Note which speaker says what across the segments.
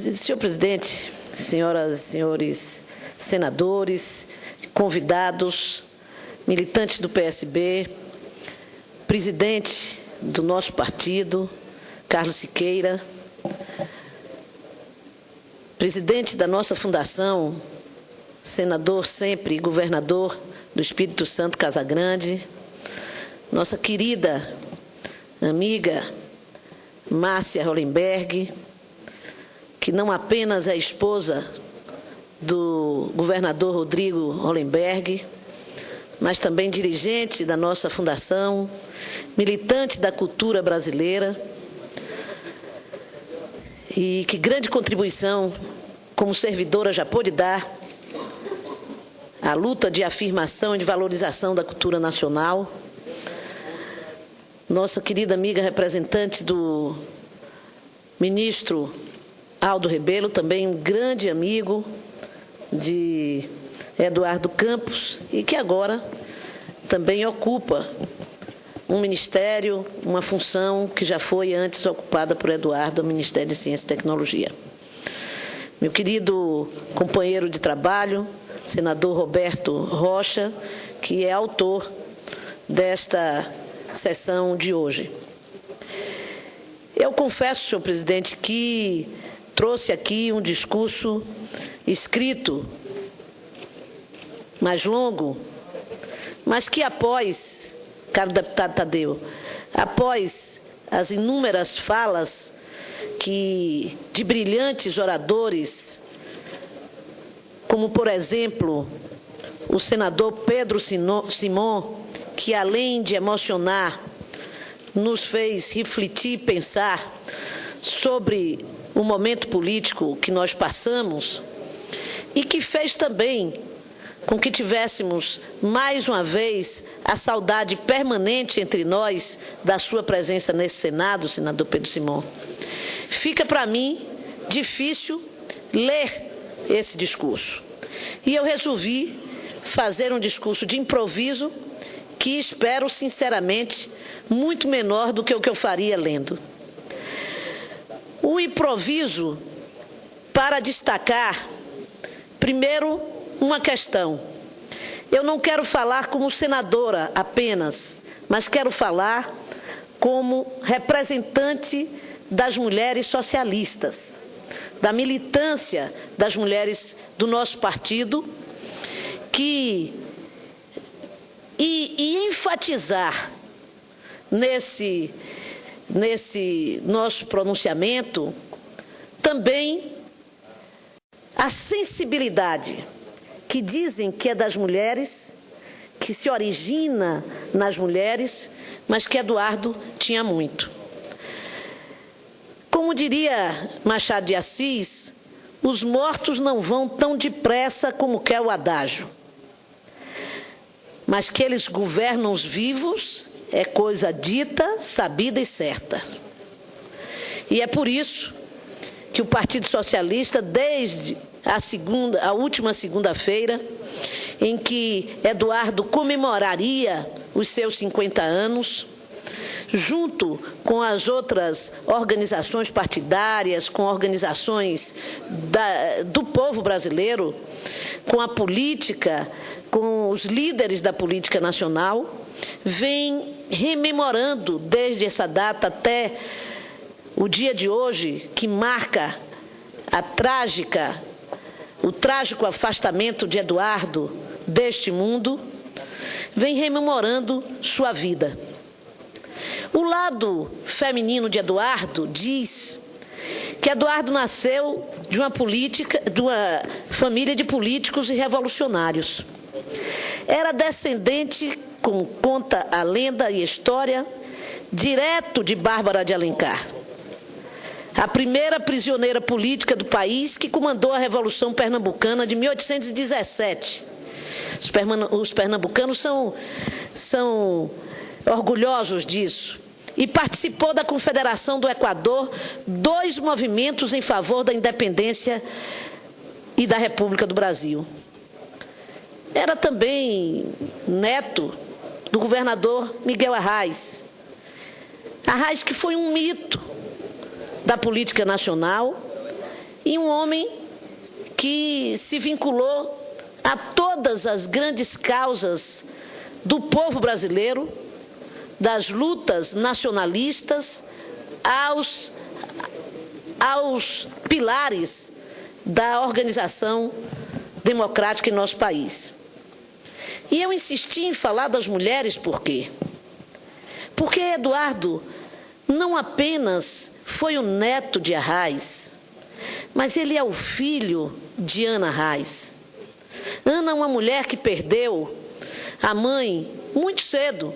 Speaker 1: Senhor presidente, senhoras e senhores senadores, convidados, militantes do PSB, presidente do nosso partido, Carlos Siqueira, presidente da nossa fundação, senador sempre e governador do Espírito Santo Casagrande, nossa querida amiga Márcia Hollenberg, que não apenas é esposa do governador Rodrigo Hollenberg, mas também dirigente da nossa fundação, militante da cultura brasileira, e que grande contribuição como servidora já pôde dar à luta de afirmação e de valorização da cultura nacional. Nossa querida amiga representante do ministro Aldo Rebelo, também um grande amigo de Eduardo Campos e que agora também ocupa um ministério, uma função que já foi antes ocupada por Eduardo, o Ministério de Ciência e Tecnologia. Meu querido companheiro de trabalho, senador Roberto Rocha, que é autor desta sessão de hoje. Eu confesso, senhor presidente, que trouxe aqui um discurso escrito, mais longo, mas que após, caro deputado Tadeu, após as inúmeras falas de brilhantes oradores, como, por exemplo, o senador Pedro Simon, que, além de emocionar, nos fez refletir e pensar sobre o momento político que nós passamos e que fez também com que tivéssemos, mais uma vez, a saudade permanente entre nós da sua presença nesse Senado, senador Pedro Simon. Fica para mim difícil ler esse discurso. E eu resolvi fazer um discurso de improviso que espero, sinceramente, muito menor do que o que eu faria lendo. O improviso para destacar, primeiro, uma questão. Eu não quero falar como senadora apenas, mas quero falar como representante das mulheres socialistas, da militância das mulheres do nosso partido, e enfatizar nesse nosso pronunciamento também a sensibilidade que dizem que é das mulheres, que se origina nas mulheres, mas que Eduardo tinha muito. Como diria Machado de Assis, os mortos não vão tão depressa como quer o adágio, mas que eles governam os vivos é coisa dita, sabida e certa. E é por isso que o Partido Socialista, desde a última segunda-feira, em que Eduardo comemoraria os seus 50 anos, junto com as outras organizações partidárias, com organizações do povo brasileiro, com a política, com os líderes da política nacional, vem rememorando desde essa data até o dia de hoje, que marca o trágico afastamento de Eduardo deste mundo, vem rememorando sua vida. O lado feminino de Eduardo diz que Eduardo nasceu de uma família de políticos e revolucionários. Era descendente, como conta a lenda e a história, direto de Bárbara de Alencar, a primeira prisioneira política do país que comandou a Revolução Pernambucana de 1817. Os pernambucanos são orgulhosos disso. E participou da Confederação do Equador, 2 movimentos em favor da independência e da República do Brasil. Era também neto do governador Miguel Arraes. Arraes, que foi um mito da política nacional e um homem que se vinculou a todas as grandes causas do povo brasileiro, das lutas nacionalistas aos pilares da organização democrática em nosso país. E eu insisti em falar das mulheres por quê? Porque Eduardo não apenas foi o neto de Arraes, mas ele é o filho de Ana Arraes. Ana é uma mulher que perdeu a mãe muito cedo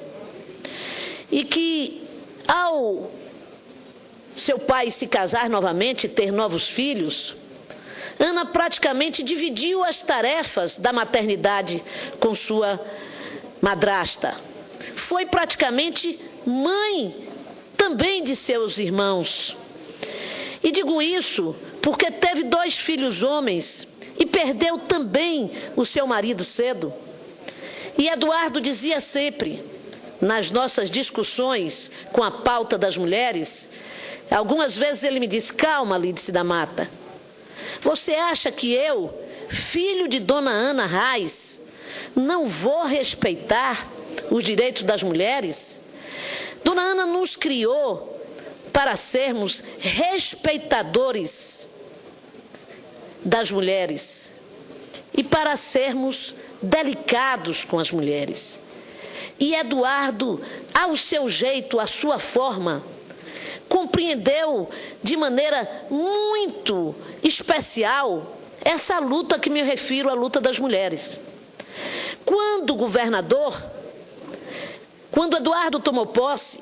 Speaker 1: e que, ao seu pai se casar novamente e ter novos filhos, Ana praticamente dividiu as tarefas da maternidade com sua madrasta. Foi praticamente mãe também de seus irmãos. E digo isso porque teve 2 filhos homens e perdeu também o seu marido cedo. E Eduardo dizia sempre, nas nossas discussões com a pauta das mulheres, algumas vezes ele me disse: calma, Lídice da Mata, você acha que eu, filho de Dona Ana Arraes, não vou respeitar os direitos das mulheres? Dona Ana nos criou para sermos respeitadores das mulheres e para sermos delicados com as mulheres. E Eduardo, ao seu jeito, à sua forma, compreendeu de maneira muito especial essa luta que me refiro, à luta das mulheres. Quando governador, quando Eduardo tomou posse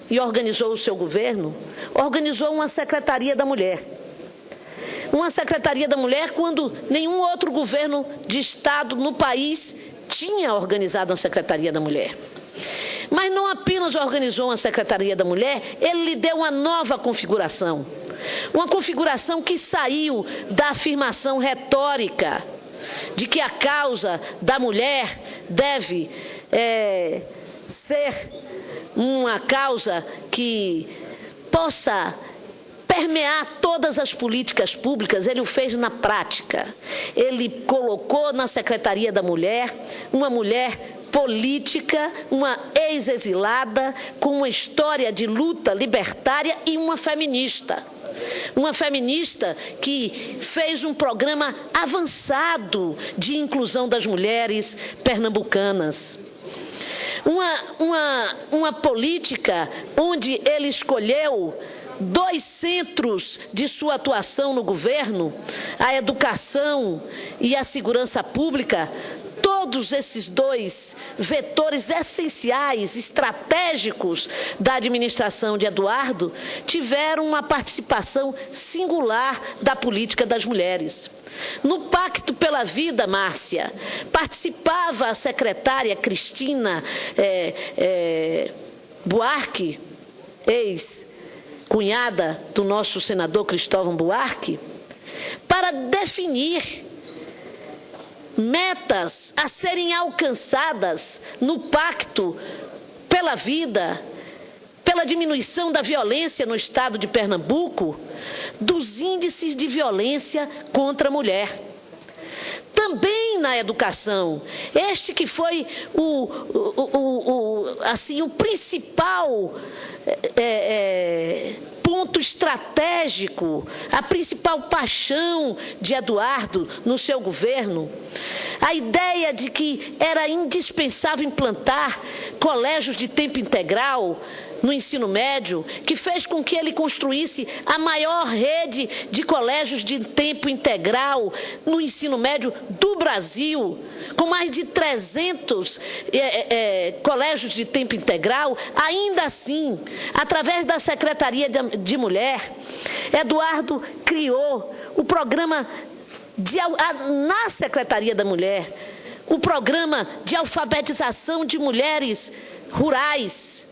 Speaker 1: e organizou o seu governo, organizou uma Secretaria da Mulher. Uma Secretaria da Mulher quando nenhum outro governo de Estado no país tinha organizado uma Secretaria da Mulher. Mas não apenas organizou uma Secretaria da Mulher, ele lhe deu uma nova configuração. Uma configuração que saiu da afirmação retórica de que a causa da mulher deve ser uma causa que possa permear todas as políticas públicas. Ele o fez na prática. Ele colocou na Secretaria da Mulher uma mulher política, uma ex-exilada, com uma história de luta libertária, e uma feminista. Uma feminista que fez um programa avançado de inclusão das mulheres pernambucanas. Uma política onde ele escolheu 2 centros de sua atuação no governo, a educação e a segurança pública. Todos esses 2 vetores essenciais, estratégicos da administração de Eduardo, tiveram uma participação singular da política das mulheres. No Pacto pela Vida, Márcia, participava a secretária Cristina Buarque, ex-cunhada do nosso senador Cristóvão Buarque, para definir metas a serem alcançadas no Pacto pela Vida, pela diminuição da violência no estado de Pernambuco, dos índices de violência contra a mulher. Também na educação, este que foi o principal ponto estratégico, a principal paixão de Eduardo no seu governo, a ideia de que era indispensável implantar colégios de tempo integral no ensino médio, que fez com que ele construísse a maior rede de colégios de tempo integral no ensino médio do Brasil, com mais de 300 colégios de tempo integral. Ainda assim, através da Secretaria de Mulher, Eduardo criou o programa na Secretaria da Mulher, o programa de alfabetização de mulheres rurais,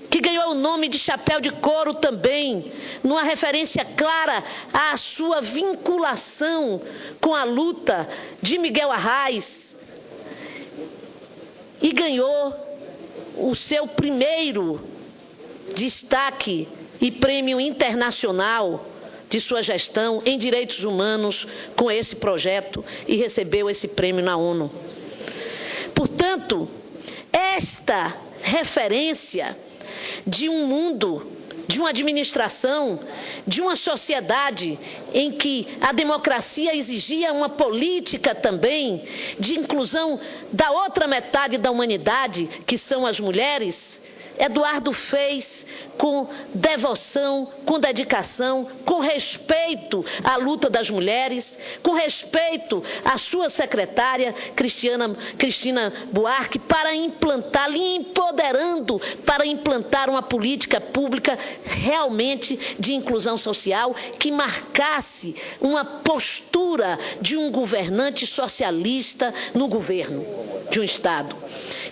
Speaker 1: que ganhou o nome de Chapéu de Couro também, numa referência clara à sua vinculação com a luta de Miguel Arraes, e ganhou o seu primeiro destaque e prêmio internacional de sua gestão em direitos humanos com esse projeto e recebeu esse prêmio na ONU. Portanto, esta referência de um mundo, de uma administração, de uma sociedade em que a democracia exigia uma política também de inclusão da outra metade da humanidade, que são as mulheres, Eduardo fez com devoção, com dedicação, com respeito à luta das mulheres, com respeito à sua secretária, Cristina Buarque, para implantar, lhe empoderando para implantar uma política pública realmente de inclusão social que marcasse uma postura de um governante socialista no governo de um Estado.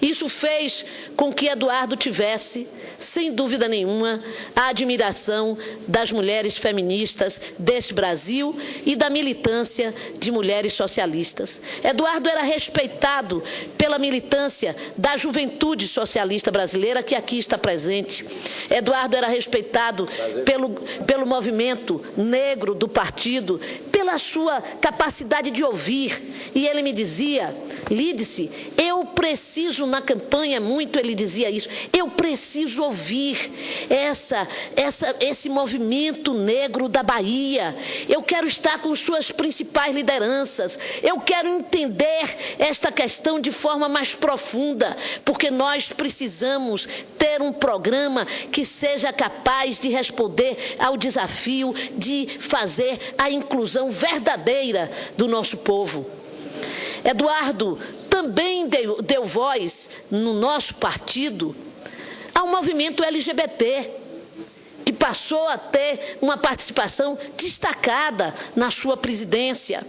Speaker 1: Isso fez com que Eduardo tivesse, sem dúvida nenhuma, a admiração das mulheres feministas desse Brasil e da militância de mulheres socialistas. Eduardo era respeitado pela militância da juventude socialista brasileira, que aqui está presente. Eduardo era respeitado pelo movimento negro do partido, pela sua capacidade de ouvir. E ele me dizia, Lídice, eu preciso, na campanha muito ele dizia isso, eu preciso ouvir esse movimento negro da Bahia, eu quero estar com suas principais lideranças, eu quero entender esta questão de forma mais profunda, porque nós precisamos ter um programa que seja capaz de responder ao desafio de fazer a inclusão verdadeira do nosso povo. Eduardo também deu voz no nosso partido ao movimento LGBT, que passou a ter uma participação destacada na sua presidência.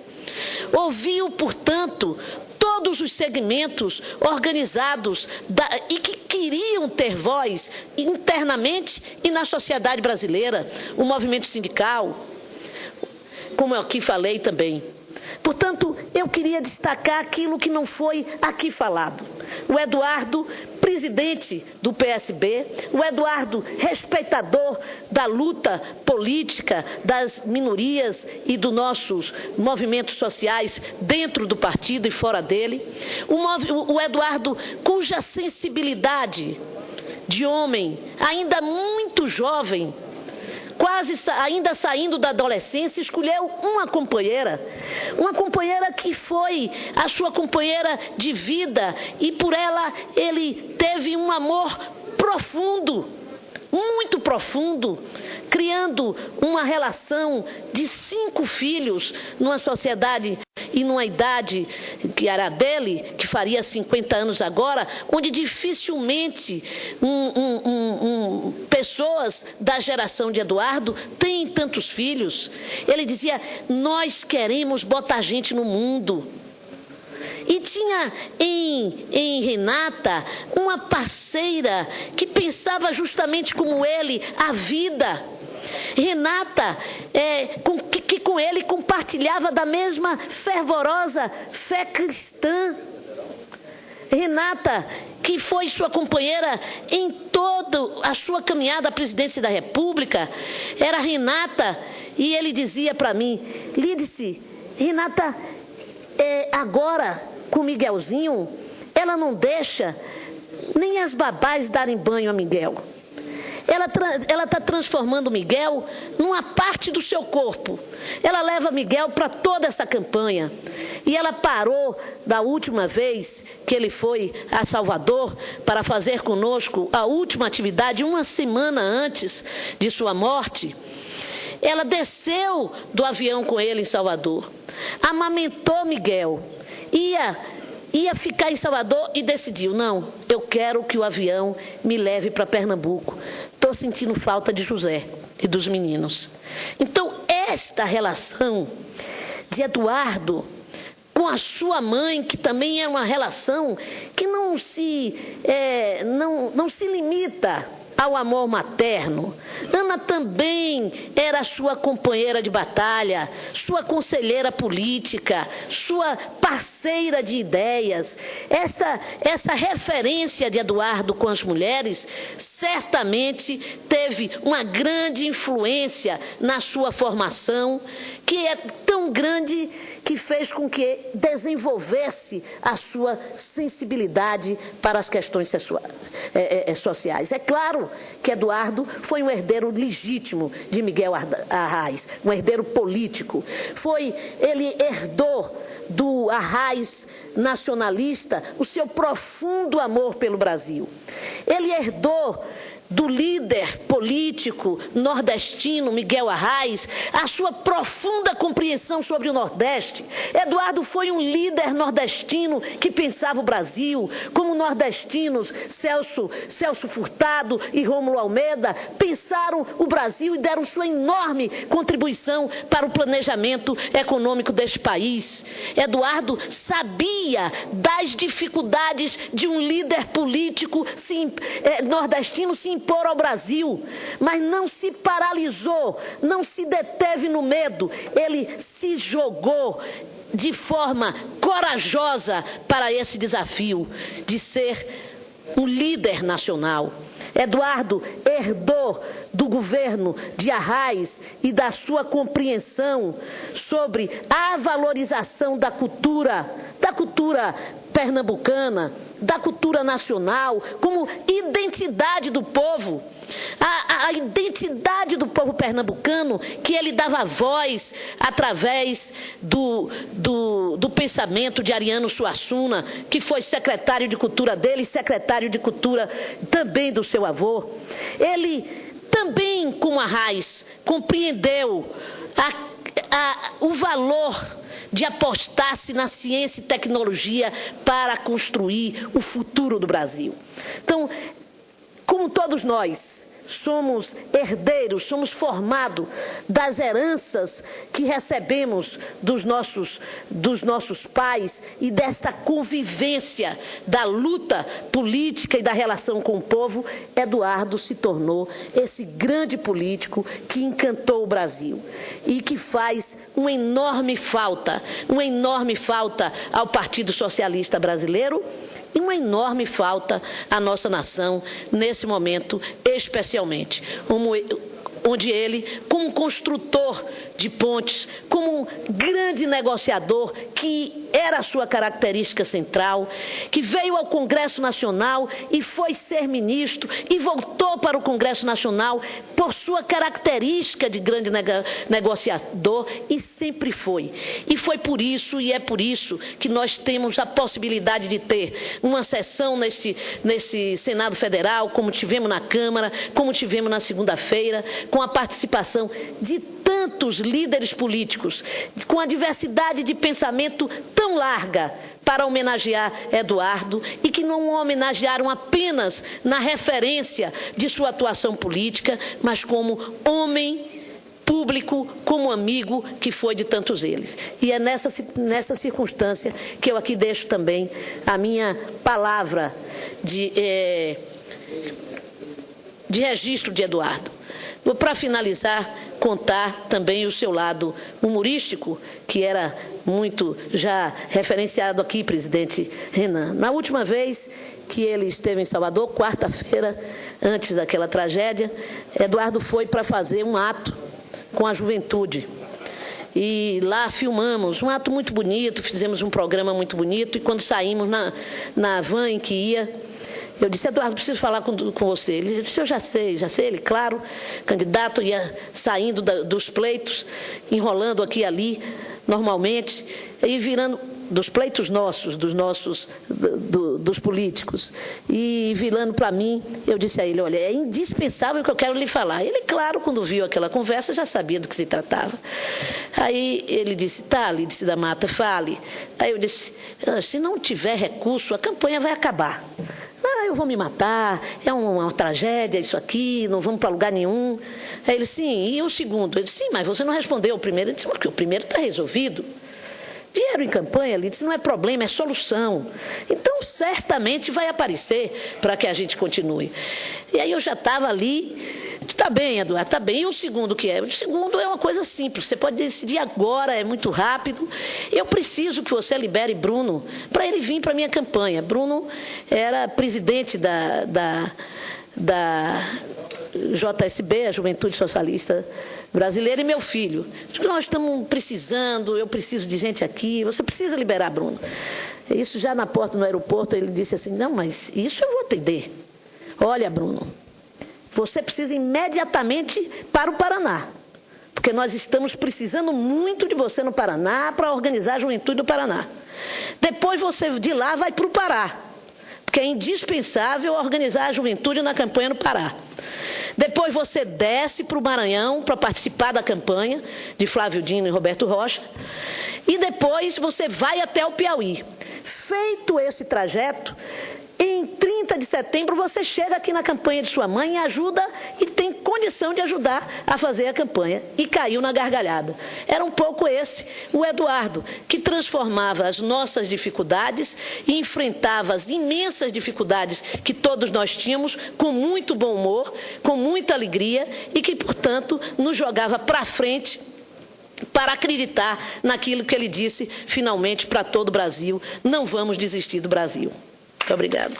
Speaker 1: Ouviu, portanto, todos os segmentos organizados e que queriam ter voz internamente e na sociedade brasileira, o movimento sindical, como eu aqui falei também. Portanto, eu queria destacar aquilo que não foi aqui falado. O Eduardo, presidente do PSB, o Eduardo, respeitador da luta política das minorias e dos nossos movimentos sociais dentro do partido e fora dele. O Eduardo, cuja sensibilidade de homem, ainda muito jovem, quase ainda saindo da adolescência, escolheu uma companheira que foi a sua companheira de vida e por ela ele teve um amor profundo, muito profundo, criando uma relação de 5 filhos numa sociedade e numa idade que era dele, que faria 50 anos agora, onde dificilmente pessoas da geração de Eduardo têm tantos filhos. Ele dizia, nós queremos botar gente no mundo. E tinha em Renata uma parceira que pensava justamente como ele, a vida. Renata, que com ele compartilhava da mesma fervorosa fé cristã. Renata, que foi sua companheira em toda a sua caminhada à presidência da República, era Renata, e ele dizia para mim, Lídice, Renata, agora com Miguelzinho, ela não deixa nem as babás darem banho a Miguel. Ela está transformando Miguel numa parte do seu corpo. Ela leva Miguel para toda essa campanha. E ela parou da última vez que ele foi a Salvador para fazer conosco a última atividade, uma semana antes de sua morte. Ela desceu do avião com ele em Salvador, amamentou Miguel, ia ficar em Salvador e decidiu, não, eu quero que o avião me leve para Pernambuco. Estou sentindo falta de José e dos meninos. Então, esta relação de Eduardo com a sua mãe, que também é uma relação que não se limita ao amor materno. Ana também era sua companheira de batalha, sua conselheira política, sua parceira de ideias. Essa referência de Eduardo com as mulheres certamente teve uma grande influência na sua formação, que é tão grande que fez com que desenvolvesse a sua sensibilidade para as questões sociais. É claro que Eduardo foi um herdeiro legítimo de Miguel Arraes, um herdeiro político. Ele herdou do Arraes nacionalista o seu profundo amor pelo Brasil. Ele herdou do líder político nordestino, Miguel Arraes, a sua profunda compreensão sobre o Nordeste. Eduardo foi um líder nordestino que pensava o Brasil, como nordestinos Celso Furtado e Rômulo Almeida pensaram o Brasil e deram sua enorme contribuição para o planejamento econômico deste país. Eduardo sabia das dificuldades de um líder político nordestino se impor ao Brasil, mas não se paralisou, não se deteve no medo, ele se jogou de forma corajosa para esse desafio de ser um líder nacional. Eduardo herdou do governo de Arraes e da sua compreensão sobre a valorização da cultura pernambucana, da cultura nacional, como identidade do povo. A identidade do povo pernambucano, que ele dava voz através do pensamento de Ariano Suassuna, que foi secretário de Cultura dele e secretário de Cultura também do seu avô. Ele também, como Arraes, compreendeu o valor de apostar-se na ciência e tecnologia para construir o futuro do Brasil. Então, como todos nós somos herdeiros, somos formados das heranças que recebemos dos nossos pais e desta convivência da luta política e da relação com o povo, Eduardo se tornou esse grande político que encantou o Brasil e que faz uma enorme falta ao Partido Socialista Brasileiro e uma enorme falta à nossa nação nesse momento, especialmente, onde ele, como construtor de pontes, como um grande negociador, que era a sua característica central, que veio ao Congresso Nacional e foi ser ministro e voltou para o Congresso Nacional por sua característica de grande negociador, e sempre foi. E foi por isso, e é por isso, que nós temos a possibilidade de ter uma sessão nesse Senado Federal, como tivemos na Câmara, como tivemos na segunda-feira, com a participação de tantos líderes políticos, com a diversidade de pensamento tão larga, para homenagear Eduardo, e que não o homenagearam apenas na referência de sua atuação política, mas como homem público, como amigo que foi de tantos eles. E é nessa circunstância que eu aqui deixo também a minha palavra de registro de Eduardo. Vou, para finalizar, contar também o seu lado humorístico, que era muito já referenciado aqui, presidente Renan. Na última vez que ele esteve em Salvador, quarta-feira, antes daquela tragédia, Eduardo foi para fazer um ato com a juventude. E lá filmamos um ato muito bonito, fizemos um programa muito bonito, e quando saímos na van em que ia, eu disse: Eduardo, preciso falar com você. Ele disse: eu já sei. Ele, claro, candidato, ia saindo dos pleitos, enrolando aqui e ali, normalmente, e virando dos pleitos nossos, dos políticos, e virando para mim, eu disse a ele: olha, é indispensável que eu quero lhe falar. Ele, claro, quando viu aquela conversa, já sabia do que se tratava. Aí ele disse: tá, Lídice da Mata, fale. Aí eu disse: se não tiver recurso, a campanha vai acabar. Eu vou me matar, é uma tragédia isso aqui, não vamos para lugar nenhum. Aí ele: sim, e o segundo? Ele disse: sim, mas você não respondeu o primeiro. Ele disse: porque o primeiro está resolvido. Dinheiro em campanha, ele disse, não é problema, é solução. Então, Então, certamente vai aparecer para que a gente continue. E aí eu já estava ali, está bem, Eduardo, está bem. E o segundo que é? O segundo é uma coisa simples, você pode decidir agora, é muito rápido. Eu preciso que você libere Bruno para ele vir para a minha campanha. Bruno era presidente da JSB, a Juventude Socialista Brasileira, e meu filho. Nós estamos precisando, eu preciso de gente aqui, você precisa liberar Bruno. Isso já na porta do aeroporto, ele disse assim, não, mas isso eu vou atender. Olha, Bruno, você precisa imediatamente para o Paraná, porque nós estamos precisando muito de você no Paraná para organizar a juventude do Paraná. Depois você de lá vai para o Pará, porque é indispensável organizar a juventude na campanha no Pará. Depois você desce para o Maranhão para participar da campanha de Flávio Dino e Roberto Rocha. E depois você vai até o Piauí. Feito esse trajeto, em 30 de setembro você chega aqui na campanha de sua mãe e ajuda e tem condição de ajudar a fazer a campanha. E caiu na gargalhada. Era um pouco esse o Eduardo, que transformava as nossas dificuldades e enfrentava as imensas dificuldades que todos nós tínhamos com muito bom humor, com muita alegria e que, portanto, nos jogava para frente para acreditar naquilo que ele disse finalmente para todo o Brasil: não vamos desistir do Brasil. Muito obrigado.